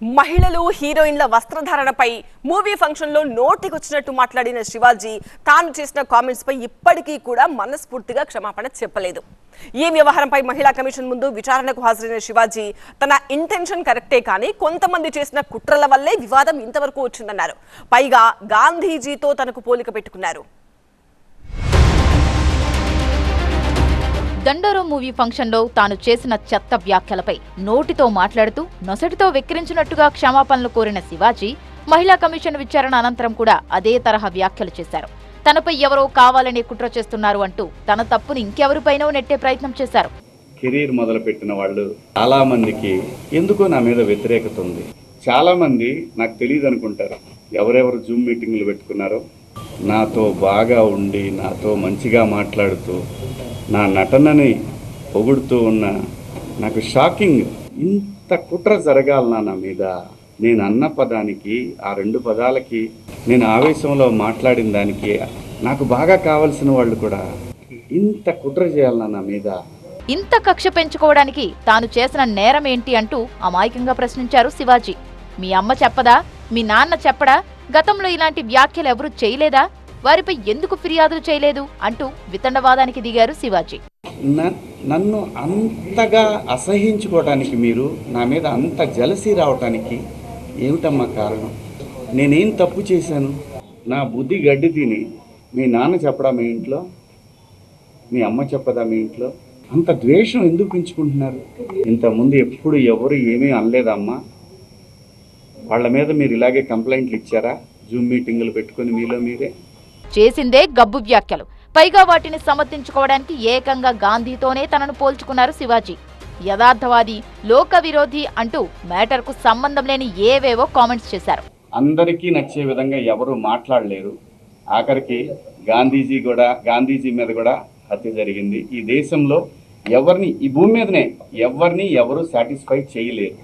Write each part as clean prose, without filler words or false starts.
మహిళలు హీరోయిన్ల వస్త్రధారణపై movie function లో నోటికొచ్చినట్టు మాట్లాడిన శివాజీ తాను చేసిన కామెంట్స్ పై ఇప్పటికీ కూడా మనస్ఫూర్తిగా క్షమాపణ చెప్పలేదు. ఈ వ్యవహారంపై మహిళా కమిషన్ ముందు విచారణకు హాజరైన శివాజీ తన ఇంటెన్షన్ కరెక్టే కానీ కొంతమంది చేసిన కుట్రల వల్లే వివాదం ఇంతవరకు వచ్చిందన్నారు. పైగా గాంధీజీతో తనకు పోలిక పెట్టుకున్నారు. దండోరో మూవీ ఫంక్షన్ లో తాను చేసిన చెత్త వ్యాఖ్యలపై నోటితో మాట్లాడుతూ నొసటితో వెక్కిరించినట్టుగా క్షమాపణలు కోరిన శివాజీ మహిళా కమిషన్ విచారణ అనంతరం కూడా అదే తరహా వ్యాఖ్యలు చేశారు. తనపై ఎవరో కావాలనే కుట్ర చేస్తున్నారు అంటూ తన తప్పుని ఇంకెవరిపైనో నెట్టే ప్రయత్నం చేశారు. కెరీర్ మొదలుపెట్టిన వాళ్ళు చాలా మందికి ఎందుకో నా మీద వ్యతిరేకత ఉంది. చాలా మంది నాకు తెలియదు అనుకుంటారు. ఎవరెవరు జూమ్ మీటింగ్లు పెట్టుకున్నారో నాతో బాగా ఉండి నాతో మంచిగా మాట్లాడుతూ నా నటనని పొగుడుతూ ఉన్న నాకు షాకింగ్. ఇంత కుట్ర జరగాలన్నా నా మీద? నేను అన్న పదానికి ఆ రెండు పదాలకి నేను ఆవేశంలో మాట్లాడిన దానికి నాకు బాగా కావలసిన వాళ్ళు కూడా ఇంత కుట్ర చేయాలన్నా నా మీద? ఇంత కక్ష పెంచుకోవడానికి తాను చేసిన నేరం ఏంటి అంటూ అమాయకంగా ప్రశ్నించారు శివాజీ. మీ అమ్మ చెప్పదా? మీ నాన్న చెప్పడా? గతంలో ఇలాంటి వ్యాఖ్యలు ఎవరూ చేయలేదా? వారిపై ఎందుకు ఫిర్యాదులు చేయలేదు అంటూ వితండవాదానికి దిగారు శివాజీ. నన్ను అంతగా అసహించుకోవడానికి, మీరు నా మీద అంత జలసీ రావటానికి ఏమిటమ్మా కారణం? నేనేం తప్పు చేశాను? నా బుద్ధి గడ్డి తిని మీ నాన్న చెప్పడా మీ ఇంట్లో? మీ అమ్మ చెప్పదా మీ ఇంట్లో? అంత ద్వేషం ఎందుకు పెంచుకుంటున్నారు? ఇంతకుముందు ఎప్పుడు ఎవరు ఏమీ అనలేదమ్మా? వాళ్ళ మీద మీరు ఇలాగే కంప్లైంట్లు ఇచ్చారా? జూమ్ మీటింగులు పెట్టుకుని మీలో మీరే చేసిందే గబ్బు వ్యాఖ్యలు. పైగా వాటిని సమర్థించుకోవడానికి ఏకంగా గాంధీతోనే తనను పోల్చుకున్నారు శివాజీ. యథార్థవాది, లోక విరోధి అంటూ మ్యాటర్కు సంబంధం లేని ఏవేవో కామెంట్స్ చేశారు. అందరికీ నచ్చే విధంగా ఎవరు మాట్లాడలేరు. ఆఖరికి గాంధీజీ మీద కూడా హత్య జరిగింది. ఈ దేశంలో ఎవరిని, ఈ భూమి మీదనే ఎవరు సాటిస్ఫై చేయలేరు.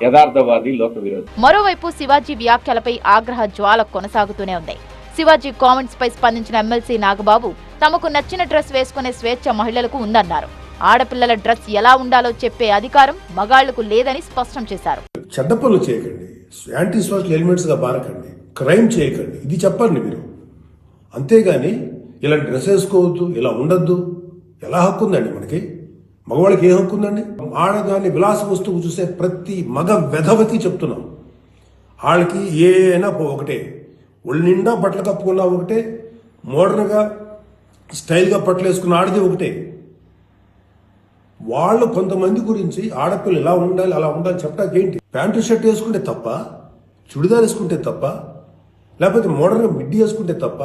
యథార్థవాది, లోక విరోధి. మరోవైపు శివాజీ వ్యాఖ్యలపై ఆగ్రహ జ్వాల కొనసాగుతూనే ఉంది. శివాజీ కామెంట్స్ పై స్పందించిన ఎమ్మెల్సీ నాగబాబు తమకు నచ్చిన డ్రెస్ వేసుకునే స్వేచ్ఛ మహిళలకు ఉందన్నారు. ఆడపిల్లల డ్రెస్ ఎలా ఉండాలో చెప్పే అధికారం మగాళ్లకు లేదని స్పష్టం చేశారు. చెడ్డ పనులు చేయకండి, యాంటీ సోషల్ ఎలిమెంట్స్ గా మారకండి, క్రైమ్ చేయకండి, ఇది చెప్పండి మీరు. అంతేగాని ఇలా డ్రెస్ వేసుకోవద్దు, ఇలా ఉండద్దు, ఎలా హక్కు ఉందండి మనకి? మగవాళ్ళకి ఏ హక్కు ఉందండి? ఆడదాన్ని విలాస వస్తువు చూసే ప్రతి మగ వెధవకి చెప్తున్నాం, వాళ్ళకి ఏనా ఒకటే. ఒళ్ళు నిండా బట్టలు కప్పుకున్నా ఒకటే, మోడర్న్గా స్టైల్గా బట్టలు వేసుకున్న ఆడది ఒకటే. వాళ్ళు కొంతమంది గురించి ఆడపిల్లలు ఇలా ఉండాలి అలా ఉండాలి చెప్పడానికి ఏంటి? ప్యాంటు షర్ట్ వేసుకుంటే తప్ప? చుడిదార్ వేసుకుంటే తప్ప? లేకపోతే మోడర్న్గా మిడ్డీ వేసుకుంటే తప్ప?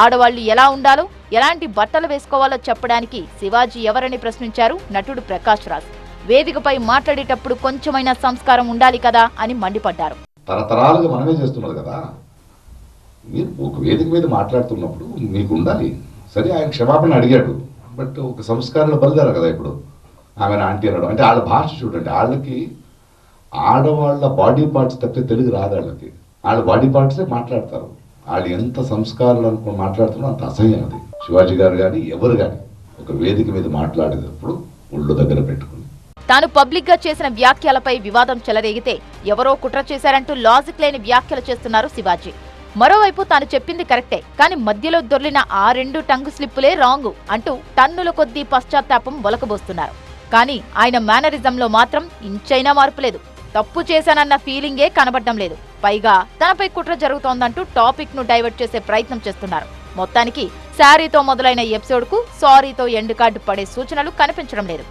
ఆడవాళ్లు ఎలా ఉండాలో, ఎలాంటి బట్టలు వేసుకోవాలో చెప్పడానికి శివాజీ ఎవరని ప్రశ్నించారు నటుడు ప్రకాష్ రాజ్. వేదికపై మాట్లాడేటప్పుడు కొంచెమైనా సంస్కారం ఉండాలి కదా అని మండిపడ్డారు. తరతరాలుగా మనమే చేస్తున్నారు కదా, మీరు ఒక వేదిక మీద మాట్లాడుతున్నప్పుడు మీకు ఉండాలి. సరే, ఆయన క్షమాపణ అడిగాడు, బట్ ఒక సంస్కారంలో బలిదారు కదా. ఇప్పుడు ఆమె ఆంటీ అన్నాడు అంటే వాళ్ళ భాష చూడండి. వాళ్ళకి ఆడవాళ్ళ బాడీ పార్ట్స్ తప్పితే తెలుగు రాదు. వాళ్ళ బాడీ పార్ట్సే మాట్లాడతారు. వాళ్ళు ఎంత సంస్కారాలు అనుకుని మాట్లాడుతున్నారో అంత అసహ్యం అది. శివాజీ గారు కానీ ఎవరు కానీ ఒక వేదిక మీద మాట్లాడేటప్పుడు ఒళ్ళు దగ్గర పెట్టుకుని తాను పబ్లిక్ గా చేసిన వ్యాఖ్యలపై వివాదం చెలరేగితే ఎవరో కుట్ర చేశారంటూ లాజిక్ లేని వ్యాఖ్యలు చేస్తున్నారు శివాజీ. మరోవైపు తాను చెప్పింది కరెక్టే, కానీ మధ్యలో దొర్లిన ఆ రెండు టంగు స్లిప్పులే రాంగు అంటూ టన్నుల కొద్దీ పశ్చాత్తాపం ఒలకబోస్తున్నారు. కానీ ఆయన మేనరిజంలో మాత్రం ఇంచైనా మార్పు లేదు. తప్పు చేశానన్న ఫీలింగే కనబడడం లేదు. పైగా తనపై కుట్ర జరుగుతోందంటూ టాపిక్ ను డైవర్ట్ చేసే ప్రయత్నం చేస్తున్నారు. మొత్తానికి శారీతో మొదలైన ఎపిసోడ్ కు సారీతో ఎండ్ కార్డు పడే సూచనలు కనిపించడం లేదు.